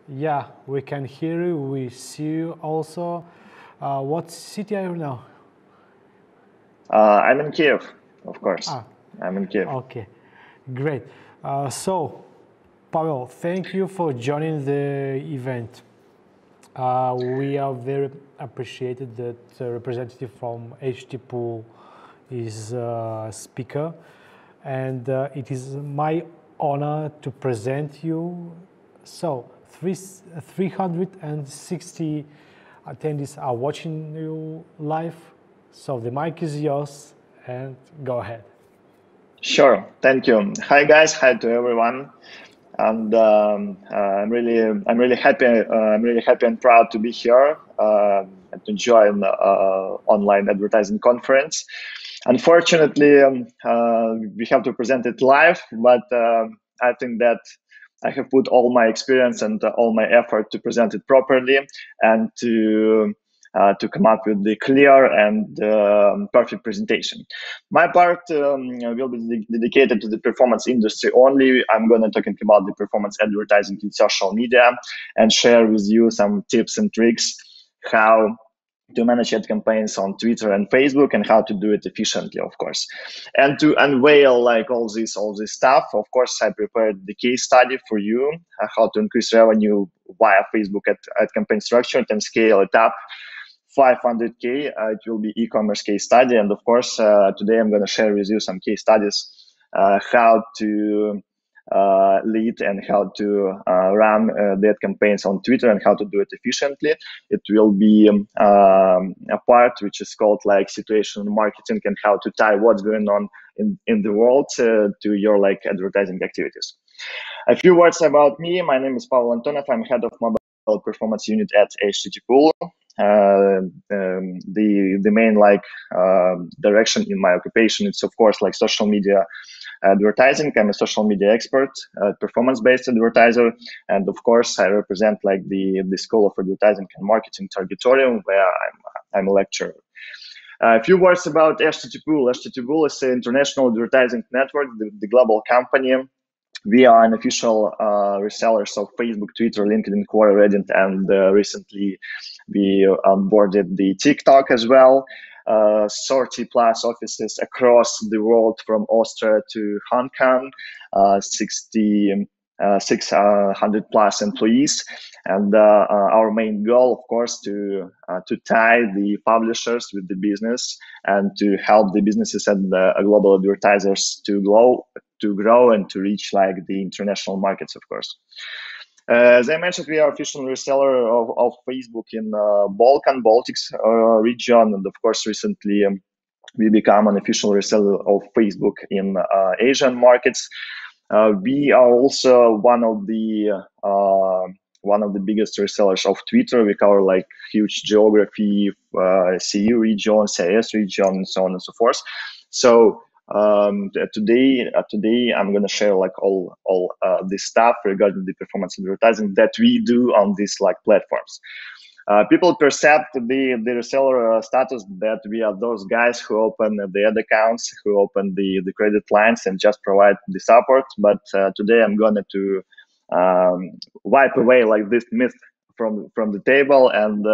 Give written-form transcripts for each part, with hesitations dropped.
Yeah, we can hear you. We see you also. What city are you now? I'm in Kiev, of course. Ah, I'm in Kiev. okay, great. So, Pavel, thank you for joining the event. We are very appreciated that a representative from HT Pool is a speaker, and it is my honor to present you. So, 360 attendees are watching you live. So the mic is yours, and go ahead. Sure, thank you. Hi guys, hi to everyone, and I'm really happy. I'm really happy and proud to be here and to join online advertising conference. Unfortunately, we have to present it live, but I think that I have put all my experience and all my effort to present it properly and to come up with the clear and perfect presentation. My part will be dedicated to the performance industry only. I'm going to talking about the performance advertising in social media and share with you some tips and tricks how to manage ad campaigns on Twitter and Facebook and how to do it efficiently, of course. And to unveil like all this stuff, of course, I prepared the case study for you, how to increase revenue via Facebook ad campaign structure and scale it up 500K. It will be e-commerce case study. And of course, today I'm going to share with you some case studies, how to lead and how to run that campaigns on Twitter and how to do it efficiently. It will be a part which is called like situational marketing and how to tie what's going on in the world to your like advertising activities. A few words about me. My name is Pavel Antonov. I'm head of mobile performance unit at HTT Pool. The main like direction in my occupation is of course like social media advertising. I'm a social media expert, performance-based advertiser, and of course I represent like the School of Advertising and Marketing Targetorium, where I'm a lecturer. A few words about HTT Pool. HTT Pool is an international advertising network, the global company. We are an official resellers of Facebook, Twitter, LinkedIn, Quora, Reddit, and recently we onboarded the TikTok as well. 30 plus offices across the world from Austria to Hong Kong, 600 plus employees, and our main goal, of course, to tie the publishers with the business and to help the businesses and global advertisers to grow and to reach like the international markets, of course. As I mentioned, we are official reseller of Facebook in Baltics region, and of course, recently we become an official reseller of Facebook in Asian markets. We are also one of the biggest resellers of Twitter. We cover like huge geography, CE region, CIS region, and so on and so forth. So today I'm going to share like all this stuff regarding the performance advertising that we do on these like platforms. People perceive the reseller status that we are those guys who open the ad accounts, who open the credit lines and just provide the support. But today I'm going to wipe away like this myth from the table, and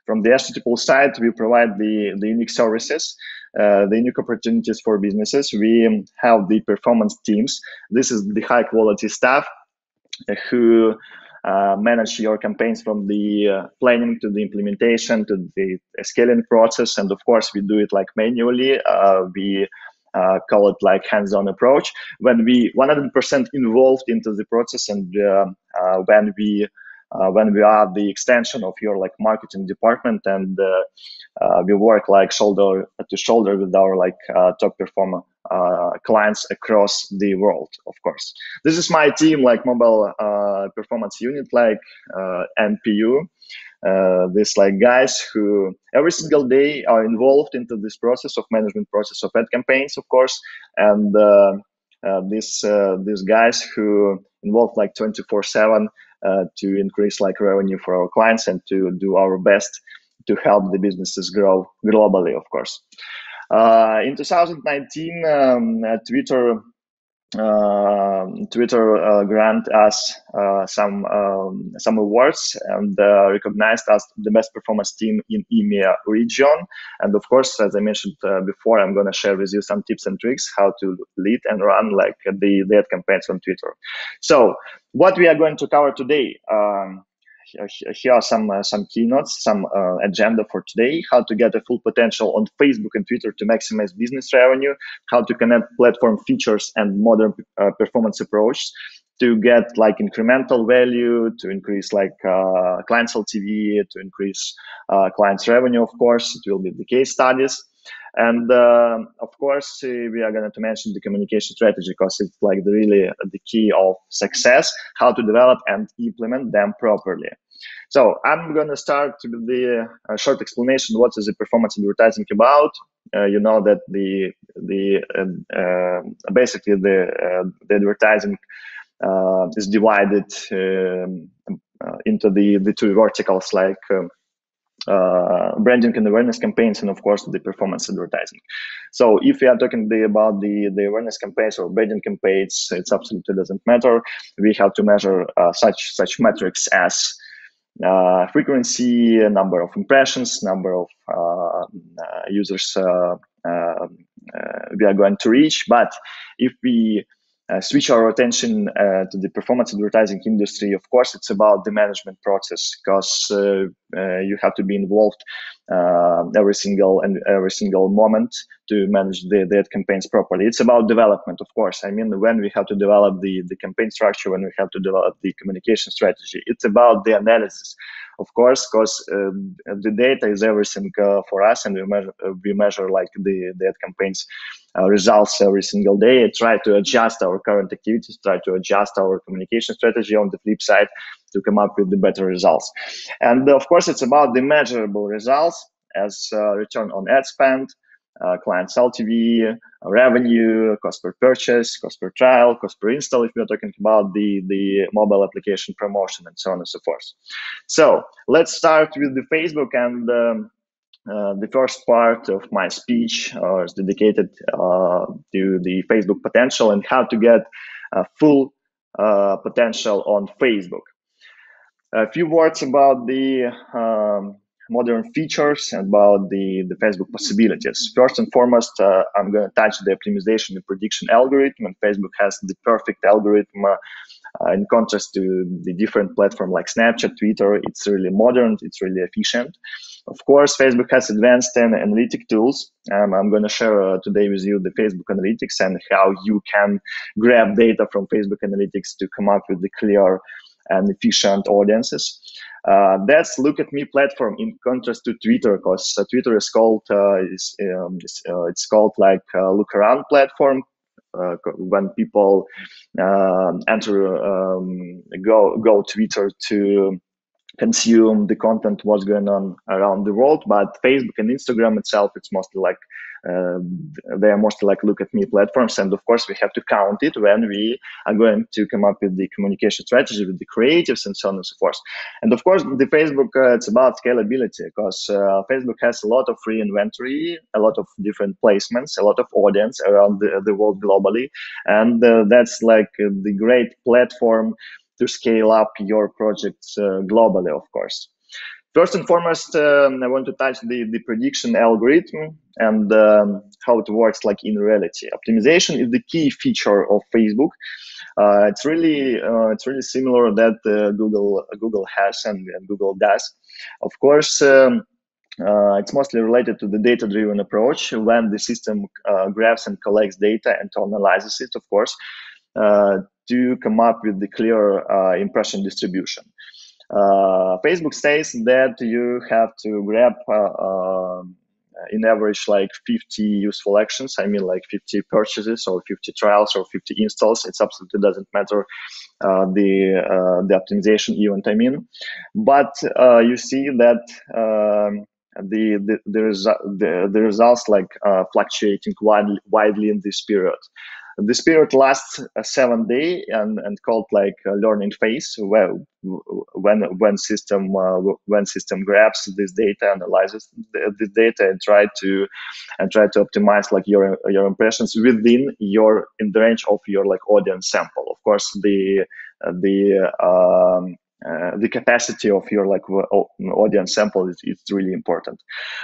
from the HTTP side, we provide the unique services, the unique opportunities for businesses. We have the performance teams. This is the high quality staff who manage your campaigns from the planning to the implementation to the scaling process. And of course, we do it like manually. We call it like hands-on approach when we 100% involved into the process, and when we are the extension of your like marketing department, and we work like shoulder to shoulder with our like top performer clients across the world. Of course, this is my team, like mobile performance unit, like MPU. These like guys who every single day are involved into this process of management process of ad campaigns, of course, and these guys who involved like 24/7 to increase like revenue for our clients and to do our best to help the businesses grow globally, of course. In 2019, Twitter Twitter grant us some awards and recognized us the best performance team in EMEA region. And of course, as I mentioned before, I'm going to share with you some tips and tricks how to lead and run like the ad campaigns on Twitter. So what we are going to cover today, here are some keynotes, some agenda for today: how to get a full potential on Facebook and Twitter to maximize business revenue, how to connect platform features and modern performance approach to get like incremental value, to increase like clients LTV, to increase clients revenue. Of course, it will be the case studies. And of course, we are going to mention the communication strategy because it's like really the key of success, how to develop and implement them properly. So I'm going to start with the short explanation. What is the performance advertising about? You know that basically the advertising is divided into the two verticals, like branding and awareness campaigns, and of course the performance advertising. So if we are talking about the awareness campaigns or branding campaigns, it absolutely doesn't matter. We have to measure such metrics as frequency, number of impressions, number of users we are going to reach. But if we switch our attention to the performance advertising industry, of course, it's about the management process, because you have to be involved every single moment to manage the ad campaigns properly. It's about development, of course. I mean, when we have to develop the campaign structure, when we have to develop the communication strategy, it's about the analysis, of course, because the data is everything for us, and we measure like the ad campaigns results every single day. Try to adjust our current activities, try to adjust our communication strategy on the flip side to come up with the better results. And of course, it's about the measurable results as return on ad spend, clients LTV, revenue, cost per purchase, cost per trial, cost per install, if we're talking about the mobile application promotion, and so on and so forth. So let's start with the Facebook, and the first part of my speech is dedicated to the Facebook potential and how to get full potential on Facebook. A few words about the modern features and about the Facebook possibilities. First and foremost, I'm going to touch the optimization and prediction algorithm, and Facebook has the perfect algorithm in contrast to the different platforms like Snapchat, Twitter. It's really modern, it's really efficient. Of course, Facebook has advanced analytic tools. I'm going to share today with you the Facebook Analytics and how you can grab data from Facebook Analytics to come up with the clear and efficient audiences. That's Look at Me platform in contrast to Twitter, because Twitter is called it's called like look around platform. When people go Twitter to consume the content, what's going on around the world. But Facebook and Instagram itself, it's mostly like they are mostly like look at me platforms. And of course, we have to count it when we are going to come up with the communication strategy, with the creatives, and so on and so forth. And of course, the Facebook, it's about scalability, because Facebook has a lot of free inventory, a lot of different placements, a lot of audience around the world globally. And that's like the great platform to scale up your projects globally, of course. First and foremost, I want to touch the prediction algorithm and how it works like in reality. Optimization is the key feature of Facebook. It's really similar that Google has and Google does. Of course, it's mostly related to the data-driven approach when the system grabs and collects data and analyzes it, of course, to come up with the clear impression distribution. Facebook says that you have to grab in average like 50 useful actions. I mean like 50 purchases or 50 trials or 50 installs. It absolutely doesn't matter the optimization event, I mean. But you see that the results like fluctuating widely in this period. this period lasts 7 days and called like a learning phase, where when system grabs this data, analyzes this data, and try to optimize like your impressions within in the range of your like audience sample. Of course, the capacity of your like audience sample is really important.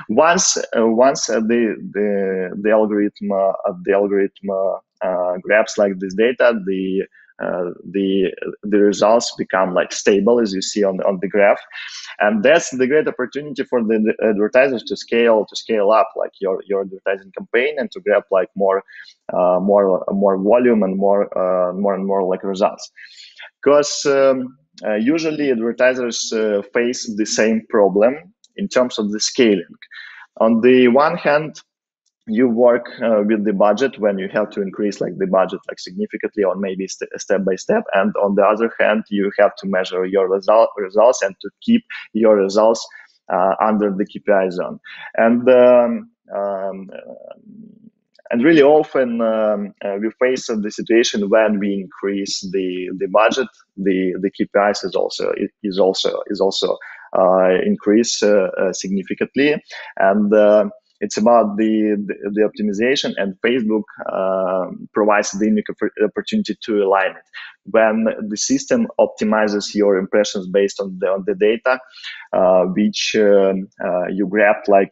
Once the algorithm grabs like this data, the results become like stable, as you see on the graph, and that's the great opportunity for the advertisers to scale up like your advertising campaign, and to grab like more volume and more like results, because usually advertisers face the same problem in terms of the scaling. On the one hand, you work with the budget when you have to increase like the budget like significantly, or maybe step by step, and on the other hand, you have to measure your results and to keep your results under the KPI zone. And really often we face the situation when we increase the budget, the KPIs is also increase significantly, and it's about the optimization, and Facebook provides the unique opportunity to align it. When the system optimizes your impressions based on the data, which you grabbed like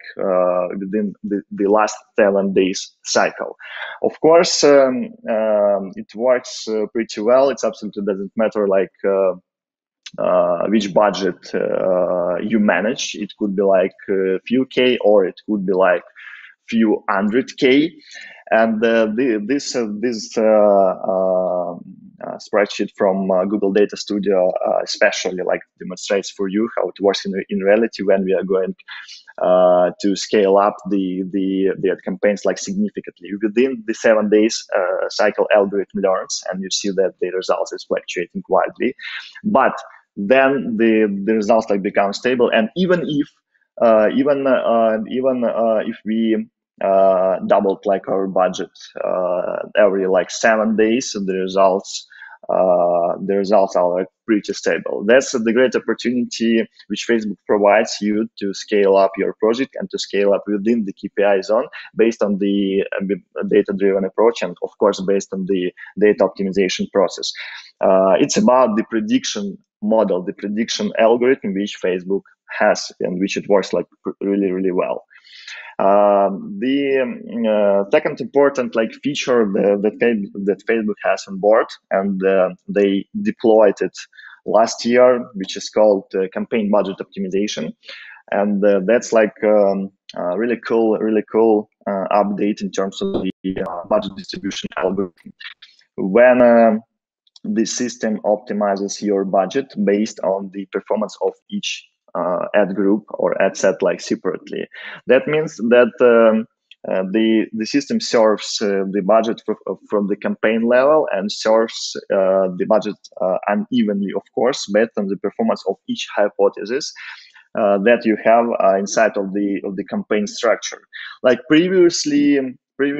within the last 7 days cycle. Of course, it works pretty well. It absolutely doesn't matter like which budget you manage. It could be like a few K, or it could be like few 100K. And this spreadsheet from Google Data Studio especially like demonstrates for you how it works in reality when we are going to scale up the ad campaigns like significantly. Within the 7 days cycle, algorithm learns, and you see that the results is fluctuating wildly, but then the results like become stable. And even if if we doubled like our budget every like 7 days, the results are like pretty stable. That's the great opportunity which Facebook provides you to scale up your project and to scale up within the KPI zone based on the data-driven approach, and of course based on the data optimization process. It's about the prediction model, the prediction algorithm which Facebook has, and which it works like really, really well. The second important like feature that Facebook has on board, and they deployed it last year, which is called campaign budget optimization, and that's like really cool update in terms of the budget distribution algorithm. When the system optimizes your budget based on the performance of each ad group or ad set like separately. That means that the system serves the budget from the campaign level, and serves the budget unevenly, of course, based on the performance of each hypothesis that you have inside of the campaign structure. Like previously we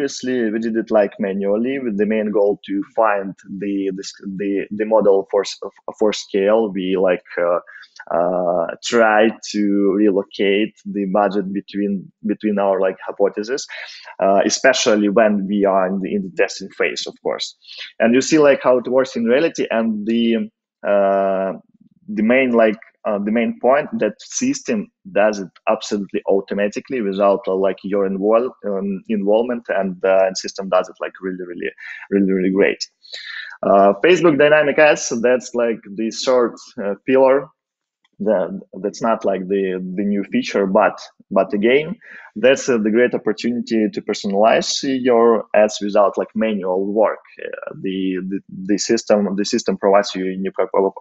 did it like manually with the main goal to find the model for scale. We like try to relocate the budget between our like hypotheses, especially when we are in the testing phase, of course. And you see like how it works in reality, and the main point that system does it absolutely automatically without like your involvement, and system does it like really great. Facebook dynamic ads, that's like the third pillar. That's not like the new feature, but again, that's the great opportunity to personalize your ads without like manual work. The system provides you a new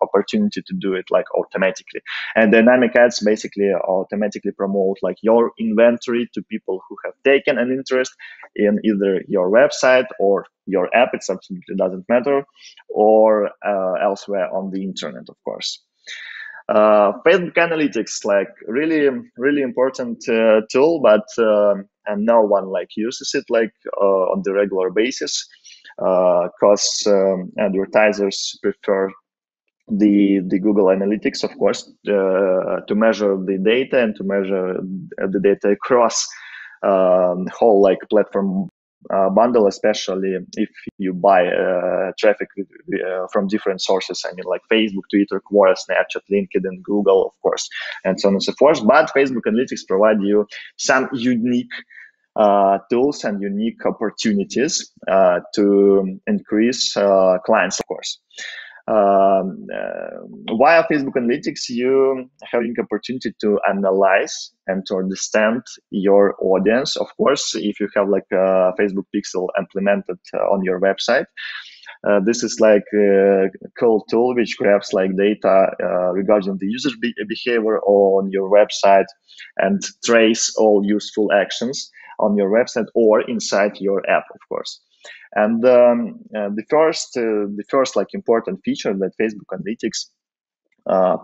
opportunity to do it like automatically. And dynamic ads basically automatically promote like your inventory to people who have taken an interest in either your website or your app. It absolutely doesn't matter, or elsewhere on the internet, of course. Facebook Analytics, like really important tool, but and no one like uses it like on the regular basis. because advertisers prefer the Google Analytics, of course, to measure the data and to measure the data across whole like platform bundle, especially if you buy traffic from different sources. I mean, like Facebook, Twitter, Quora, Snapchat, LinkedIn, Google, of course, and so on and so forth. But Facebook Analytics provide you some unique tools and unique opportunities to increase clients, of course. Via Facebook Analytics, you have the opportunity to analyze and to understand your audience. Of course, if you have like a Facebook pixel implemented on your website, this is like a cool tool which grabs like data regarding the user behavior on your website and trace all useful actions on your website or inside your app, of course. And the first like important feature that Facebook Analytics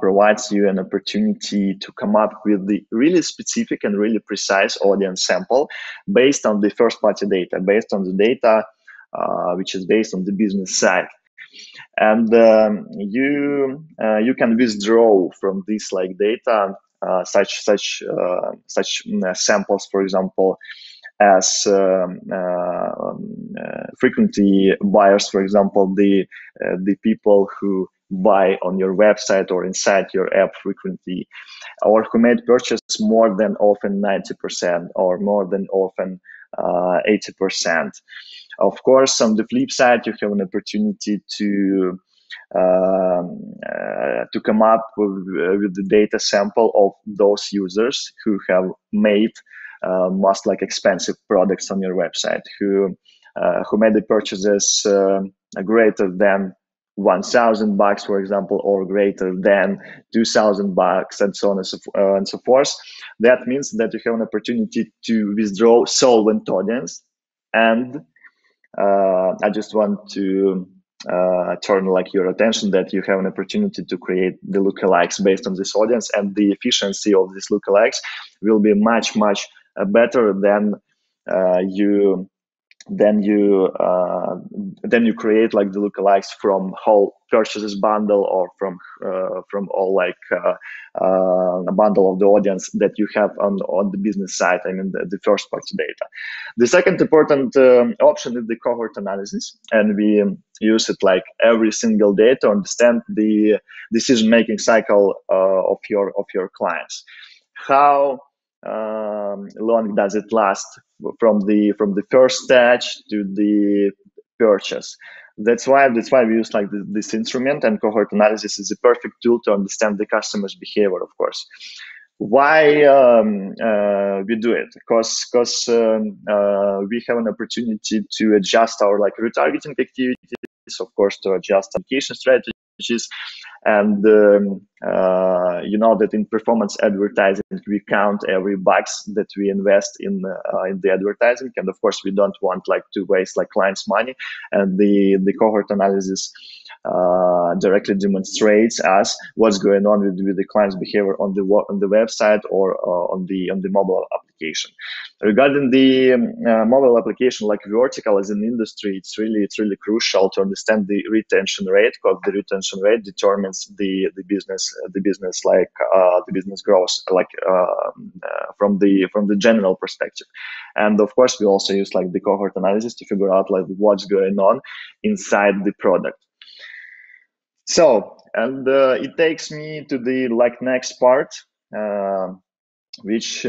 provides you an opportunity to come up with the really specific and really precise audience sample based on the first-party data, based on the data which is based on the business side. And you can withdraw from this like data such samples, for example, as frequently buyers, for example, the people who buy on your website or inside your app frequently, or who made purchase more than often 90% or more than often 80%. Of course, on the flip side, you have an opportunity to come up with the data sample of those users who have made most like expensive products on your website, who made the purchases greater than $1,000, for example, or greater than $2,000, and so on and so forth. That means that you have an opportunity to withdraw solvent audience. And I just want to turn like your attention that you have an opportunity to create the lookalikes based on this audience, and the efficiency of these lookalikes will be much better than you create like the lookalikes from whole purchases bundle or from all like a bundle of the audience that you have on the business side. I mean the first party data. The second important option is the cohort analysis, and we use it like every single day to understand the decision-making cycle of your clients. How long does it last from the first stage to the purchase? That's why we use like this instrument, and cohort analysis is a perfect tool to understand the customer's behavior, of course. Why we do it? Because we have an opportunity to adjust our like retargeting activities, of course, to adjust application strategies. And you know that in performance advertising, we count every bucks that we invest in the advertising, and of course we don't want like to waste like clients' money. And the cohort analysis directly demonstrates us what's going on with the client's behavior on the website or on the mobile application. Regarding the mobile application, like vertical as an industry, it's really crucial to understand the retention rate, because the retention rate determines the business growth, like from the general perspective. And of course, we also use like the cohort analysis to figure out like what's going on inside the product. So, and it takes me to the like next part, which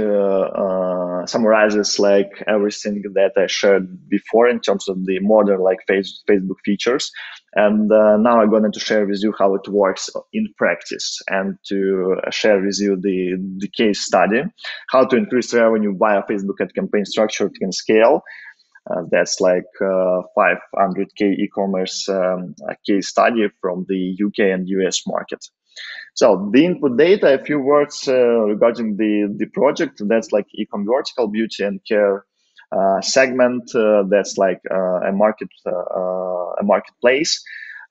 summarizes like everything that I shared before in terms of the modern like Facebook features. And now I'm going to share with you how it works in practice, and to share with you the case study, how to increase revenue via Facebook ad campaign structure and scale. That's like 500K e-commerce case study from the UK and US market. So the input data, a few words regarding the project. That's like e-com vertical, beauty and care segment. That's like a marketplace.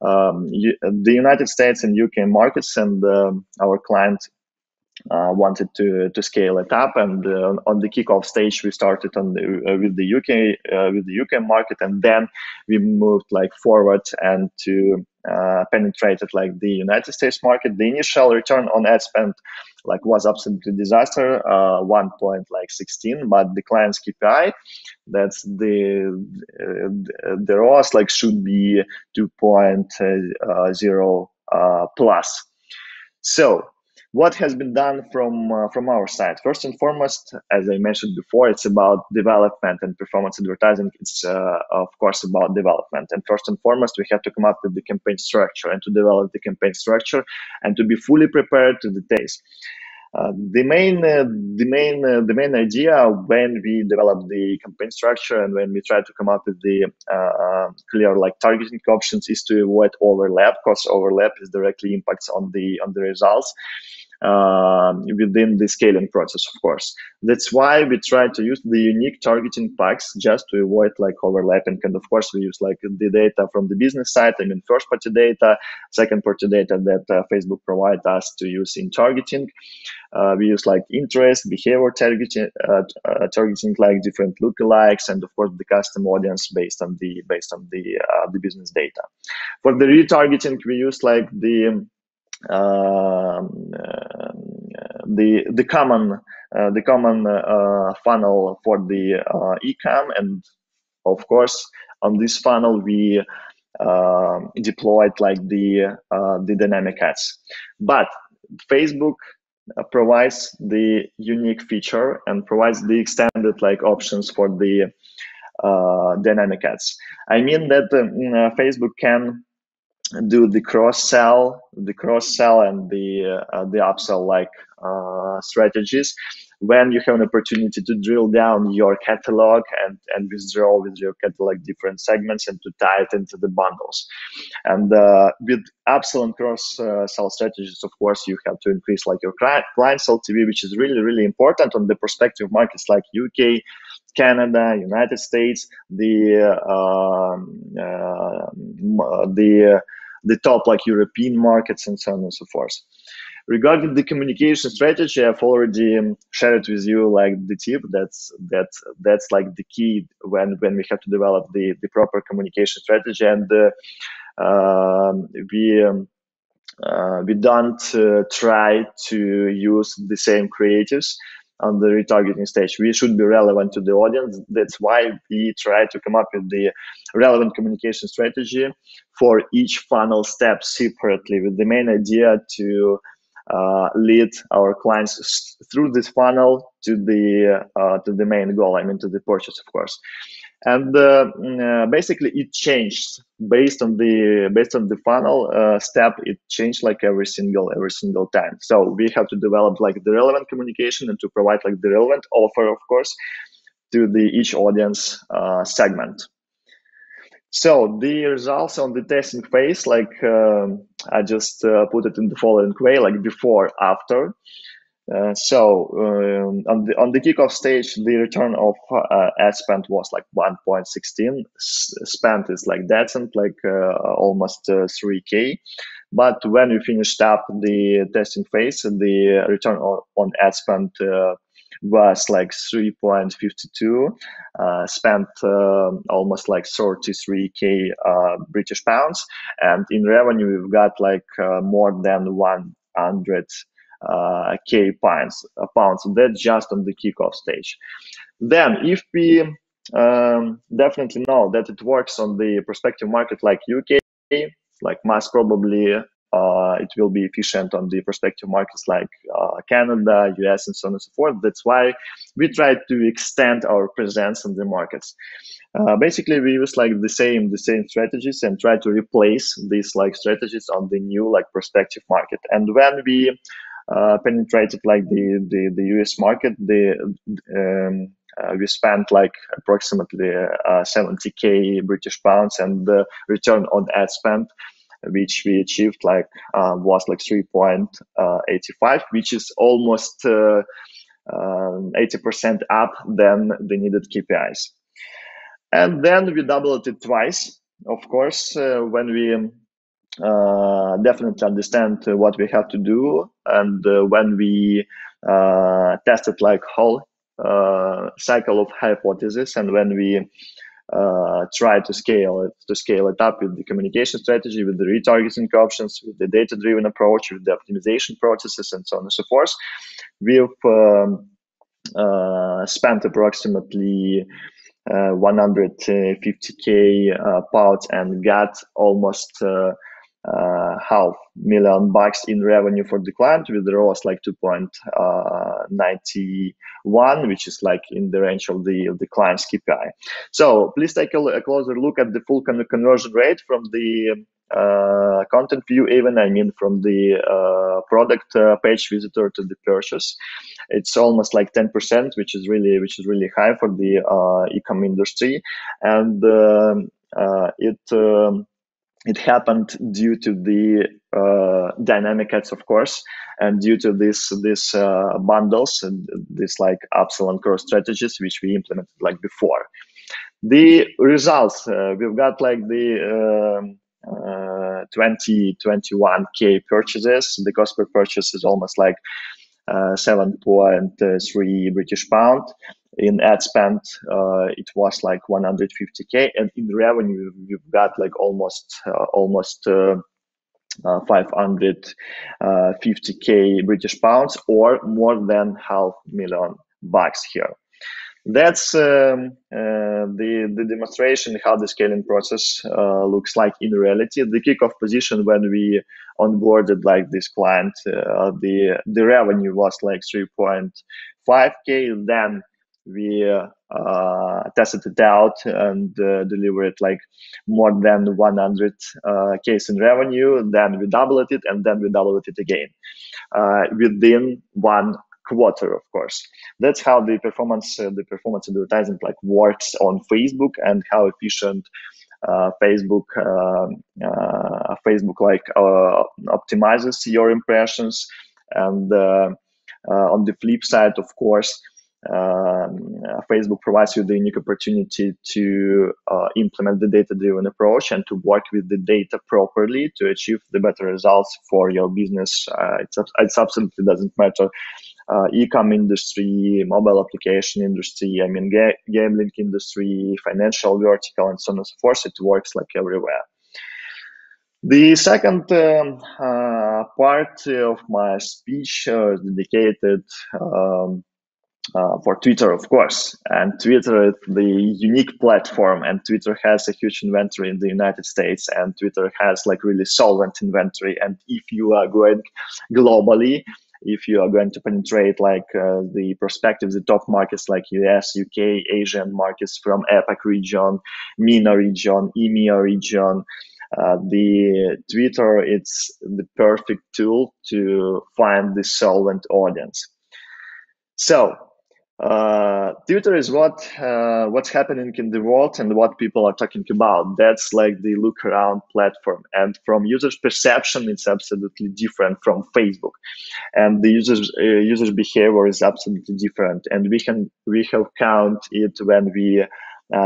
The United States and UK markets, and our client wanted to scale it up, and on the kickoff stage we started with the UK market, and then we moved like forward and to penetrated like the United States market. The initial return on ad spend like was absolutely disaster, 1.16, but the client's KPI, that's the ROAS like should be 2.0 plus. So what has been done from our side? First and foremost, as I mentioned before, it's about development and performance advertising. It's of course about development. And first and foremost, we have to come up with the campaign structure and to develop the campaign structure and to be fully prepared to the taste. The main idea when we develop the campaign structure and when we try to come up with the clear like targeting options is to avoid overlap, because overlap is directly impacts on the results within the scaling process, of course. That's why we try to use the unique targeting packs just to avoid like overlapping. And of course, we use like the data from the business side, I mean, first party data, second party data that Facebook provides us to use in targeting. We use like interest, behavior targeting, like different lookalikes, and of course the custom audience based on the business data. For the retargeting, we use like the common funnel for the e-com, and of course on this funnel we deployed like the dynamic ads. But Facebook provides the unique feature and provides the extended like options for the dynamic ads. I mean that Facebook can do the cross sell and the upsell like strategies when you have an opportunity to drill down your catalog and withdraw with your catalog different segments and to tie it into the bundles. And with upsell and cross sell strategies, of course, you have to increase like your client's LTV, which is really, really important on the prospective markets like UK, Canada, United States, the top like European markets and so on and so forth. Regarding the communication strategy, I've already shared with you like the tip. That's like the key when we have to develop the proper communication strategy, and we don't try to use the same creatives on the retargeting stage. We should be relevant to the audience. That's why we try to come up with the relevant communication strategy for each funnel step separately, with the main idea to lead our clients through this funnel to the main goal. I mean, to the purchase, of course. And basically, it changed based on the funnel step. It changed like every single time. So we have to develop like the relevant communication and to provide like the relevant offer, of course, to the each audience segment. So the results on the testing phase, like I just put it in the following way, like before, after. On the kickoff stage, the return of ad spend was like 1.16. Spent is like decent, like almost 3K. But when we finished up the testing phase, the return on ad spend was like 3.52. Spent almost like 33K British pounds, and in revenue we've got like more than 100. K pounds. That's just on the kickoff stage. Then, if we definitely know that it works on the prospective market like UK, like most probably it will be efficient on the prospective markets like Canada, US, and so on and so forth. That's why we try to extend our presence in the markets. Basically, we use like the same strategies and try to replace these like strategies on the new like prospective market. And when we penetrated like the US market, we spent like approximately 70K British pounds, and the return on ad spend which we achieved like was like 3.85, which is almost 80% up than the needed KPIs. And then we doubled it twice, of course, when we definitely understand what we have to do. And when we tested like whole cycle of hypothesis, and when we try to scale it up with the communication strategy, with the retargeting options, with the data-driven approach, with the optimization processes, and so on and so forth, we've spent approximately 150k pounds and got almost $500,000 in revenue for the client, with the ROAS like 2.91, which is like in the range of the client's KPI. So please take a closer look at the full conversion rate from the content view, even from the product page visitor to the purchase. It's almost like 10%, which is really high for the e-com industry, and it happened due to the dynamic ads, of course, and due to this bundles and this like upsell and cross strategies which we implemented like before. The results, we've got like the 21k purchases. The cost per purchase is almost like 7.3 British pound. In ad spend, it was like 150k, and in revenue, we've got like almost 550k British pounds, or more than $500,000 here. That's the demonstration how the scaling process looks like in reality. The kickoff position when we onboarded like this client, the revenue was like 3.5k. Then we tested it out and delivered like more than 100 case in revenue. Then we doubled it, and then we doubled it again within 1 quarter, of course. That's how the performance advertising like works on Facebook, and how efficient Facebook like optimizes your impressions. And on the flip side, of course, Facebook provides you the unique opportunity to implement the data-driven approach and to work with the data properly to achieve the better results for your business. It absolutely doesn't matter e-com industry, mobile application industry, gambling industry, financial vertical, and so on and so forth. It works like everywhere. The second part of my speech is dedicated for Twitter, of course. And Twitter is the unique platform, and Twitter has a huge inventory in the United States, and Twitter has like really solvent inventory. And if you are going globally, if you are going to penetrate like the perspectives, the top markets like US, UK, Asian markets from APAC region, MENA region, EMEA region, the Twitter, it's the perfect tool to find the solvent audience. So Twitter is what's happening in the world and what people are talking about. That's like the look around platform, and from users' perception, it's absolutely different from Facebook, and the users' behavior is absolutely different. And we have count it when we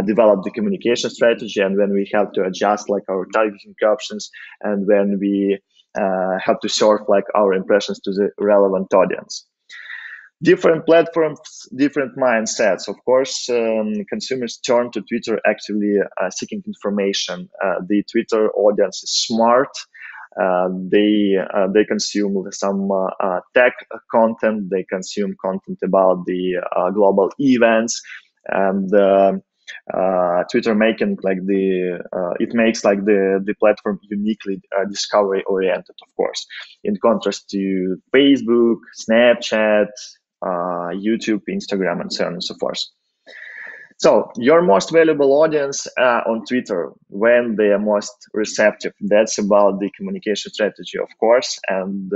develop the communication strategy, and when we have to adjust like our targeting options, and when we have to serve like our impressions to the relevant audience. Different platforms, different mindsets. Of course, consumers turn to Twitter actively seeking information. The Twitter audience is smart. They consume some tech content. They consume content about the global events, and Twitter making like it makes like the platform uniquely discovery oriented, of course, in contrast to Facebook, Snapchat, YouTube, Instagram, and so on and so forth. So your most valuable audience on Twitter, when they are most receptive, that's about the communication strategy, of course. And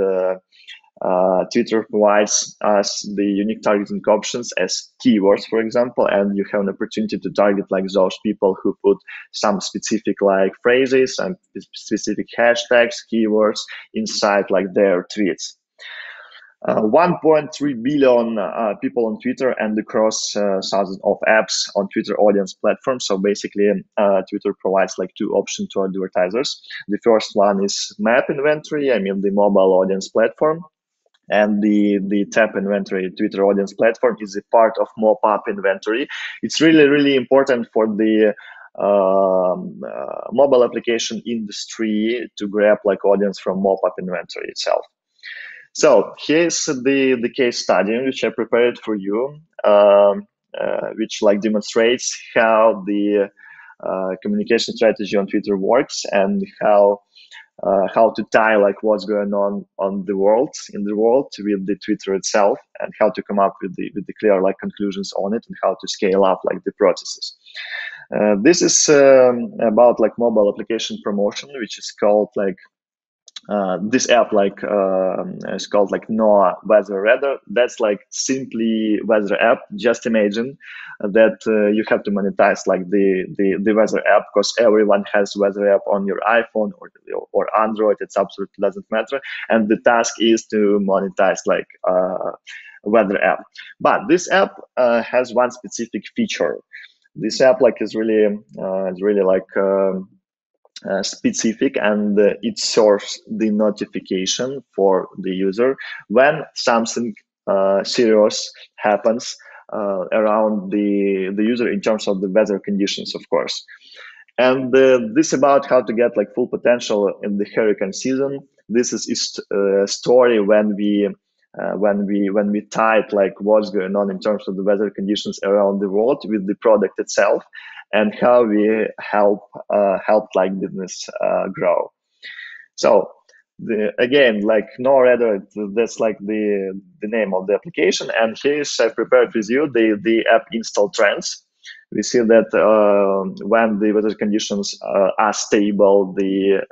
Twitter provides us the unique targeting options as keywords, for example, and you have an opportunity to target like those people who put some specific like phrases and specific hashtags, keywords inside like their tweets. 1.3 billion people on Twitter and across thousands of apps on Twitter audience platform. So basically, Twitter provides like two options to advertisers. The first one is map inventory, I mean the mobile audience platform. And the tab inventory, Twitter audience platform, is a part of mop-up inventory. It's really, really important for the mobile application industry to grab like audience from mop-up inventory itself. So here's the case study which I prepared for you, which like demonstrates how the communication strategy on Twitter works and how to tie like what's going on in the world with the Twitter itself, and how to come up with the clear like conclusions on it, and how to scale up like the processes. This is about like mobile application promotion, which is called like this app like is called like NOAA Weather Radar. That's like simply weather app. Just imagine that you have to monetize like the weather app, because everyone has weather app on your iPhone or Android. It's absolutely doesn't matter, and the task is to monetize like weather app. But this app has one specific feature. This app like is really like specific, and it serves the notification for the user when something serious happens around the user in terms of the weather conditions, of course. And this about how to get like full potential in the hurricane season. This is a story when we tied like what's going on in terms of the weather conditions around the world with the product itself, and how we help like business grow. So again, like NOAA Radar, that's like the name of the application. And here's I prepared with you the app install trends. We see that when the weather conditions are stable, the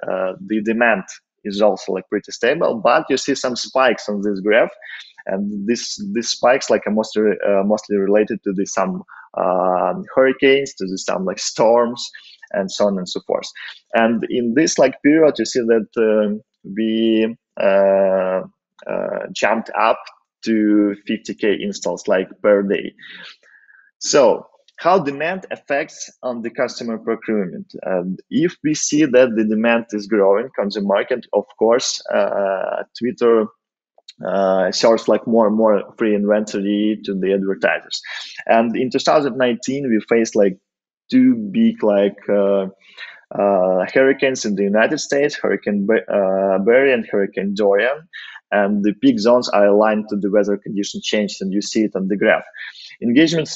demand is also like pretty stable, but you see some spikes on this graph, and these spikes like are mostly related to some hurricanes, to some like storms, and so on and so forth. And in this like period, you see that we jumped up to 50K installs like per day. So how demand affects on the customer procurement. If we see that the demand is growing on the market, of course, Twitter serves like more and more free inventory to the advertisers. And in 2019, we faced like two big like hurricanes in the United States, Hurricane Barry and Hurricane Dorian. And the peak zones are aligned to the weather condition change, and you see it on the graph. Engagement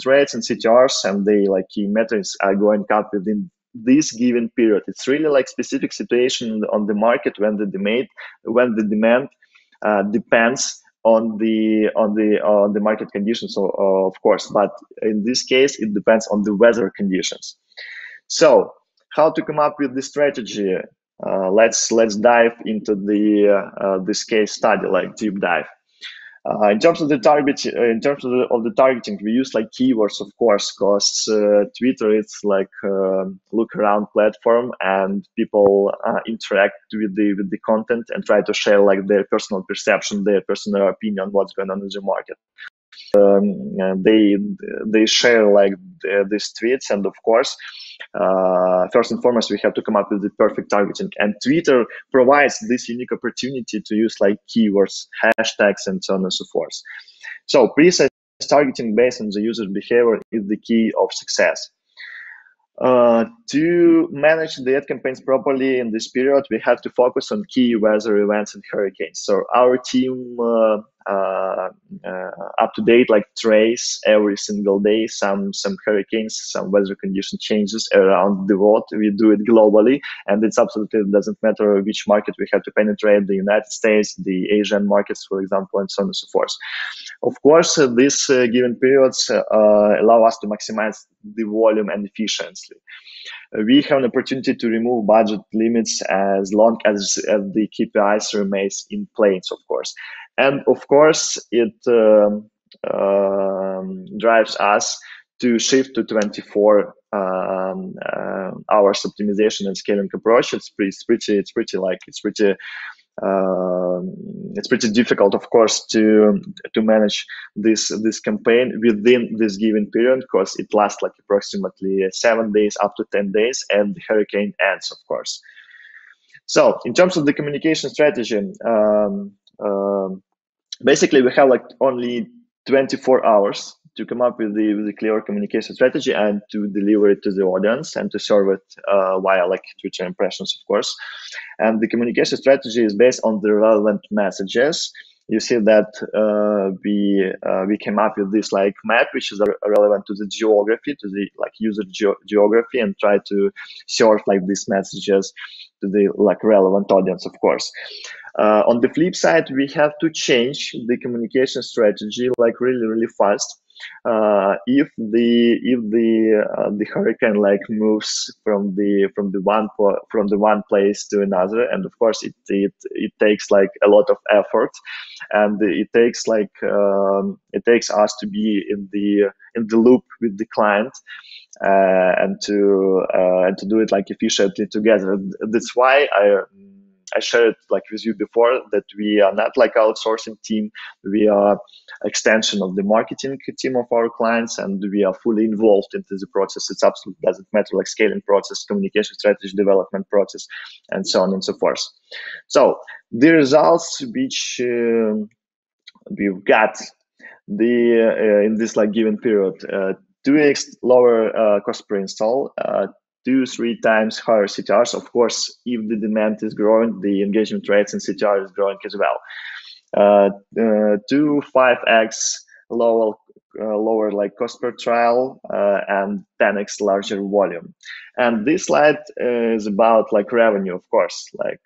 rates and CTRs and the like key metrics are going up within this given period. It's really like specific situation on the market when the demand depends on the market conditions, of course. But in this case, it depends on the weather conditions. So how to come up with this strategy? Let's dive into this case study, like deep dive. In terms of the targeting, we use like keywords, of course, because Twitter is like look around platform, and people interact with the content and try to share like their personal perception, their personal opinion, what's going on in the market. They share like these tweets, and of course, first and foremost, we have to come up with the perfect targeting, and Twitter provides this unique opportunity to use like keywords, hashtags, and so on and so forth. So precise targeting based on the user behavior is the key of success. To manage the ad campaigns properly in this period, we have to focus on key weather events and hurricanes. So our team up to date like trace every single day some hurricanes, some weather condition changes around the world. We do it globally, and it's absolutely doesn't matter which market we have to penetrate, the United States, the Asian markets, for example, and so on and so forth. Of course, these given periods allow us to maximize the volume and efficiency. We have an opportunity to remove budget limits as long as the KPIs remains in place, of course. And of course, it drives us to shift to 24 hours optimization and scaling approach. It's pretty it's pretty difficult, of course, to manage this campaign within this given period, because it lasts like approximately 7 days up to 10 days, and the hurricane ends, of course. So in terms of the communication strategy, basically we have like only 24 hours to come up with the clear communication strategy and to deliver it to the audience and to serve it via like Twitter impressions, of course. And the communication strategy is based on the relevant messages. You see that we came up with this like map, which is relevant to the geography, to the like user geography, and try to serve like these messages to the like relevant audience, of course. On the flip side, we have to change the communication strategy like really fast. If the hurricane like moves from the one place to another, and of course it takes like a lot of effort, and it takes like it takes us to be in the loop with the client, and to do it like efficiently together. That's why I shared like with you before that we are not like outsourcing team. We are extension of the marketing team of our clients, and we are fully involved into the process. It absolutely doesn't matter, like scaling process, communication strategy, development process, and so on and so forth. So the results which we've got in this like given period, 2x lower cost per install, 2-3 times higher CTRs. Of course, if the demand is growing, the engagement rates and CTR is growing as well. 2-5x lower like cost per trial, and 10x larger volume. And this slide is about like revenue, of course, like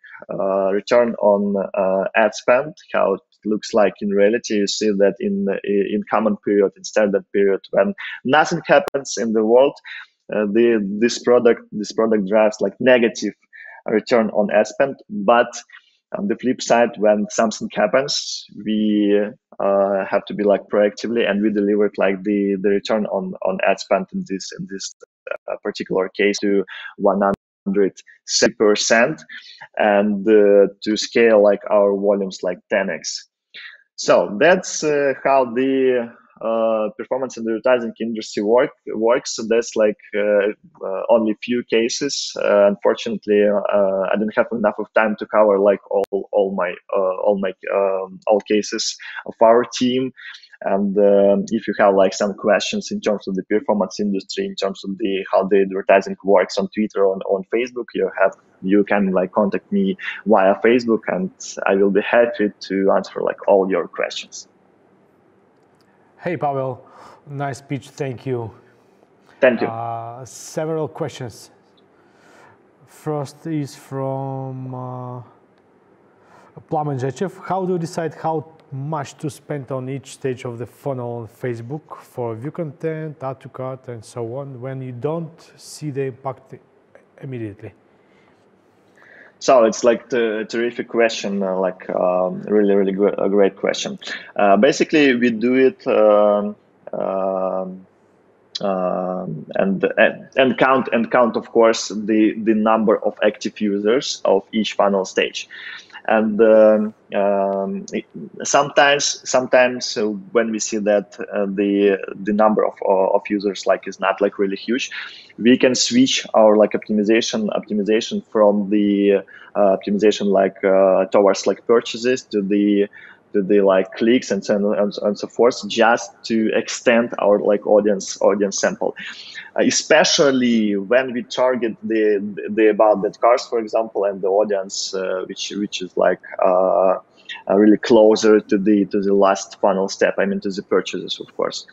return on ad spend, how it looks like in reality. You see that in common period, in standard period, when nothing happens in the world, this product drives like negative return on ad spend. But on the flip side, when something happens, we have to be like proactively, and we delivered like the return on ad spend in this particular case to 160%, and to scale like our volumes like 10x. So that's how the performance in the advertising industry works. So that's like only few cases. Unfortunately, I didn't have enough of time to cover like all cases of our team. And if you have like some questions in terms of the performance industry, in terms of how the advertising works on Twitter or on Facebook, you can like contact me via Facebook, and I will be happy to answer like all your questions. Hey, Pavel, nice speech. Thank you. Thank you. Several questions. First is from Plamen Zechev. How do you decide how much to spend on each stage of the funnel on Facebook for view content, add to cart, and so on, when you don't see the impact immediately? So it's like a terrific question, really great question. Basically, we do it and count, of course, the number of active users of each funnel stage. And sometimes when we see that the number of users like is not like really huge, we can switch our like optimization from the optimization like towards like purchases to the like clicks and so forth, just to extend our like audience sample. Especially when we target the about that cars, for example, and the audience which is like really closer to the last funnel step. I mean, to the purchases, of course.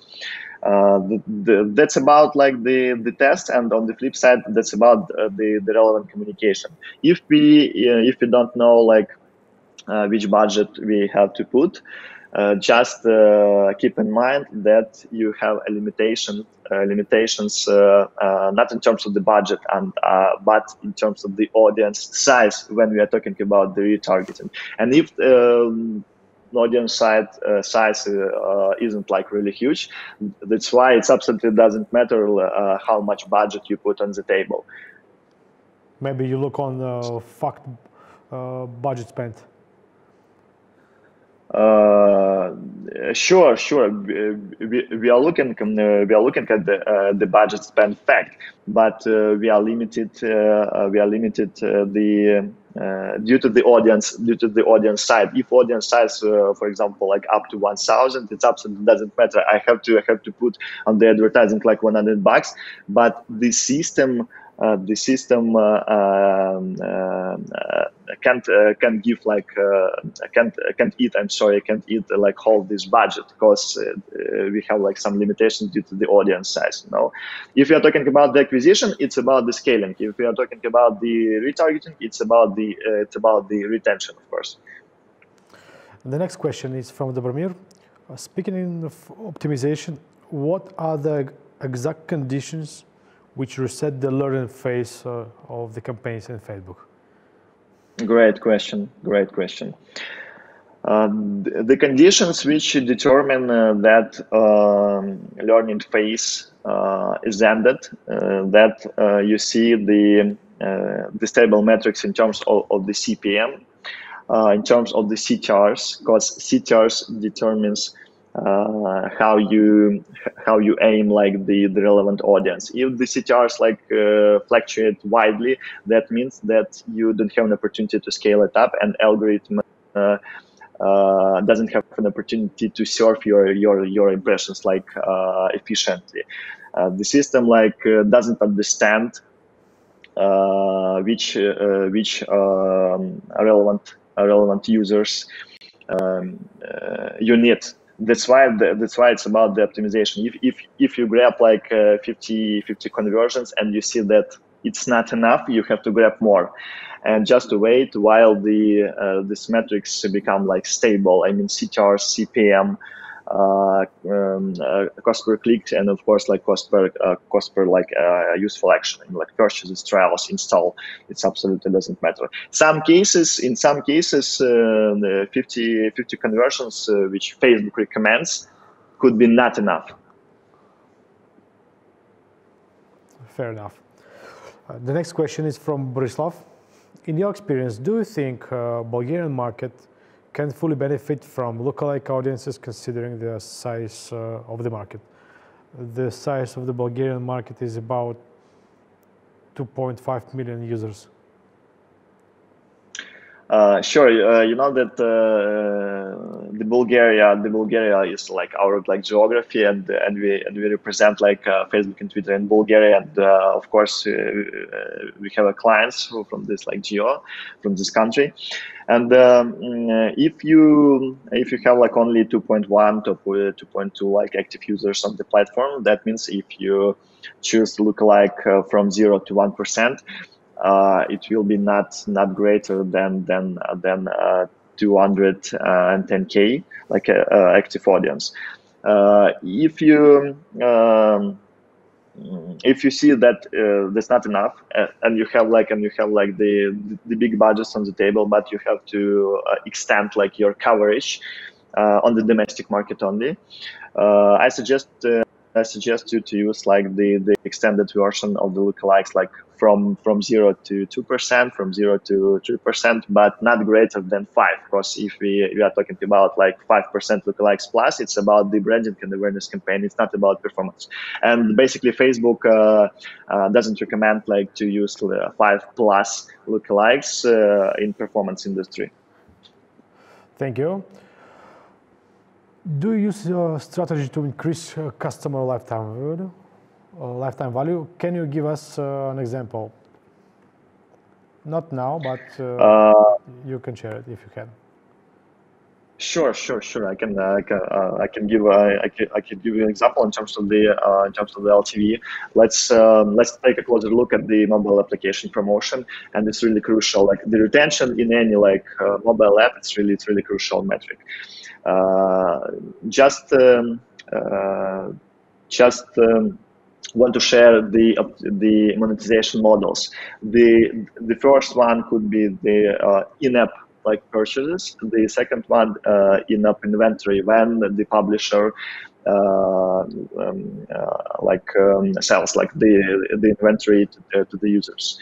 That's about like the test, and on the flip side, that's about the relevant communication. If we don't know like which budget we have to put, just keep in mind that you have a limitations not in terms of the budget but in terms of the audience size when we are talking about the retargeting. And if audience size isn't like really huge, that's why it absolutely doesn't matter how much budget you put on the table. Maybe you look on budget spent. Sure. We are looking at the budget spend fact, but we are limited. Due to the audience size. If audience size, for example, like up to 1,000, it absolutely doesn't matter. I have to put on the advertising like $100, but the system can't give like can't eat. I'm sorry, can't eat like whole this budget because we have like some limitations due to the audience size. If we are talking about the acquisition, it's about the scaling. If we are talking about the retargeting, it's about the retention, of course. The next question is from Dobromir. Speaking of optimization, what are the exact conditions which reset the learning phase of the campaigns in Facebook? Great question. The conditions which determine that learning phase is ended, that you see the stable metrics in terms of the CPM, in terms of the CTRs, because CTRs determines how you aim like the relevant audience. If the CTRs like fluctuate widely, that means that you don't have an opportunity to scale it up, and algorithm doesn't have an opportunity to serve your impressions like efficiently. The system like doesn't understand which relevant users you need. That's why it's about the optimization. If you grab like 50 conversions and you see that it's not enough, you have to grab more, and just to wait while these metrics become like stable. I mean CTR, CPM, cost per click, and of course like cost per like useful action, like purchases, trials, install. It absolutely doesn't matter. In some cases, the 50 conversions which Facebook recommends could be not enough. Fair enough. The next question is from Borislav. In your experience, do you think Bulgarian market can fully benefit from lookalike audiences considering the size of the market? The size of the Bulgarian market is about 2.5 million users. Sure. You know that the Bulgaria is like our like geography, and we represent like Facebook and Twitter in Bulgaria, and of course we have clients from this like from this country, and if you have like only 2.1 to 2.2 like active users on the platform, that means if you choose lookalike from 0 to 1%. It will be not greater than 210K like active audience. If you see that that's not enough, and you have like the big budgets on the table, but you have to extend like your coverage on the domestic market only, I suggest you to use like the extended version of the lookalikes, like from 0 to 2%, from 0 to 3%, but not greater than 5. Because if we are talking about like 5% lookalikes plus, it's about the branding and awareness campaign. It's not about performance. And basically, Facebook doesn't recommend like to use 5+ lookalikes in performance industry. Thank you. Do you use your strategy to increase customer lifetime value? Can you give us an example? Not now, but you can share it if you can. Sure. I can give you an example in terms of the LTV. Let's take a closer look at the mobile application promotion, and it's really crucial. Like the retention in any like mobile app, it's really crucial metric. Just want to share the monetization models. The first one could be the in-app like purchases. The second one, in-app inventory, when the publisher sells like the inventory to the users.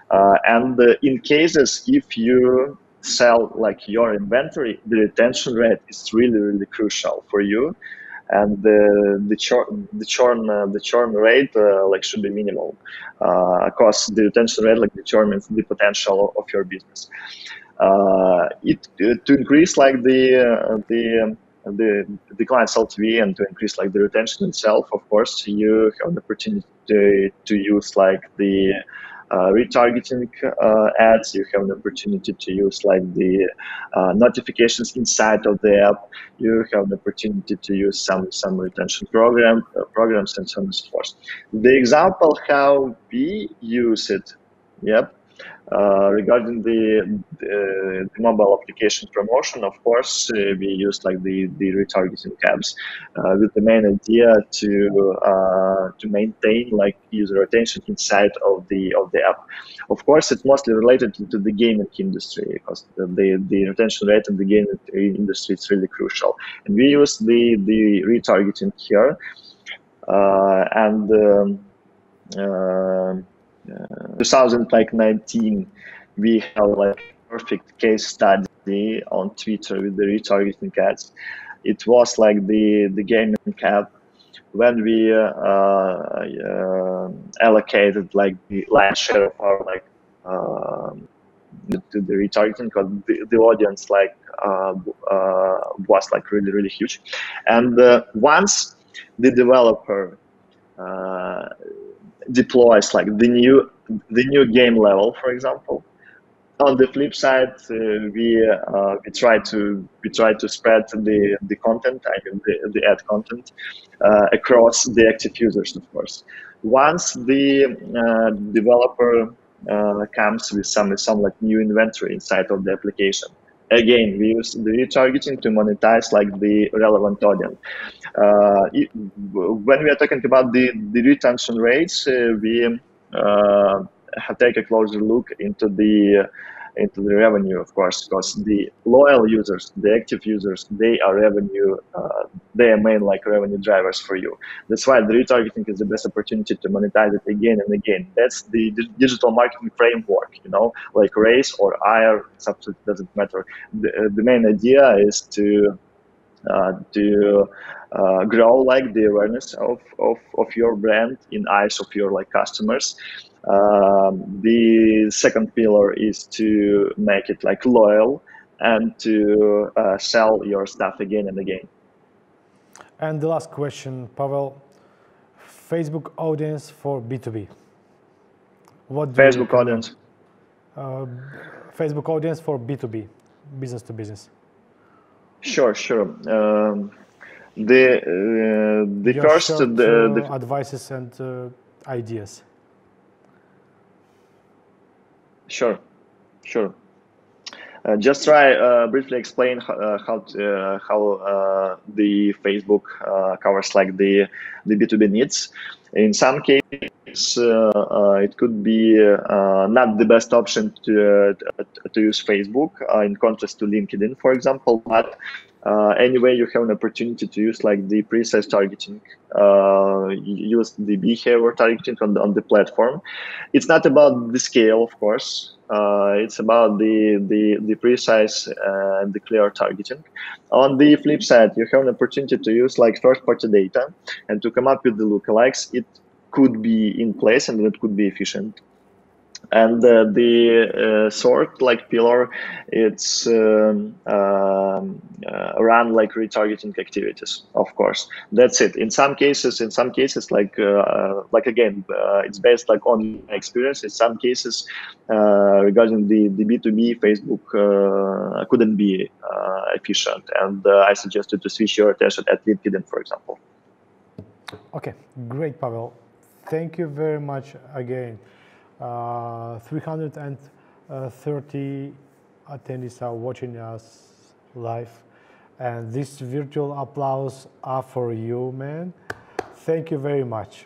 And in cases if you sell like your inventory, the retention rate is really crucial for you, and the churn rate like should be minimal, because the retention rate like determines the potential of your business. To increase like the client's LTV and to increase like the retention itself, of course, you have the opportunity to use like the retargeting ads. You have an opportunity to use like the notifications inside of the app. You have the opportunity to use some retention programs and so on and so forth. The example how we use it, yep. Regarding the mobile application promotion, of course, we use like the retargeting ads with the main idea to maintain like user attention inside of the app. Of course, it's mostly related to the gaming industry, because the retention rate in the gaming industry is really crucial, and we use the retargeting here, and 2019, we have like perfect case study on Twitter with the retargeting ads. It was like the gaming app when we allocated like the lion's share of our like to the retargeting, because the audience like was like really huge, and once the developer deploys like the new game level, for example. On the flip side, we try to spread the content, I mean the ad content, across the active users, of course. Once the developer comes with some like new inventory inside of the application, again we use the retargeting to monetize like the relevant audience. When we are talking about the retention rates, we have taken a closer look into the revenue, of course, because the loyal users, the active users, they are main like revenue drivers for you. That's why the retargeting is the best opportunity to monetize it again and again. That's the digital marketing framework, you know, like race or IR, it doesn't matter. The main idea is to grow like the awareness of your brand in eyes of your like customers. The second pillar is to make it like loyal and to sell your stuff again and again. And the last question, Pavel, Facebook audience for B2B. What do Facebook audience? Facebook audience for B2B, business to business. Sure. The Your first short, the advices and ideas. Sure. Just try briefly explain how the Facebook covers like the B2B needs. In some cases, it could be not the best option to use Facebook in contrast to LinkedIn, for example. But anyway, you have an opportunity to use like the precise targeting, use the behavior targeting on the platform. It's not about the scale, of course. It's about the precise and the clear targeting. On the flip side, you have an opportunity to use like first-party data and to come up with the lookalikes. It could be in place and it could be efficient. And the sort like pillar, it's run like retargeting activities. Of course, that's it. In some cases, like again, it's based like on experience. In some cases, regarding the B2B, Facebook couldn't be efficient, and I suggested to switch your attention at LinkedIn, for example. Okay, great, Pavel. Thank you very much again. 330 attendees are watching us live, and this virtual applause are for you, man. Thank you very much.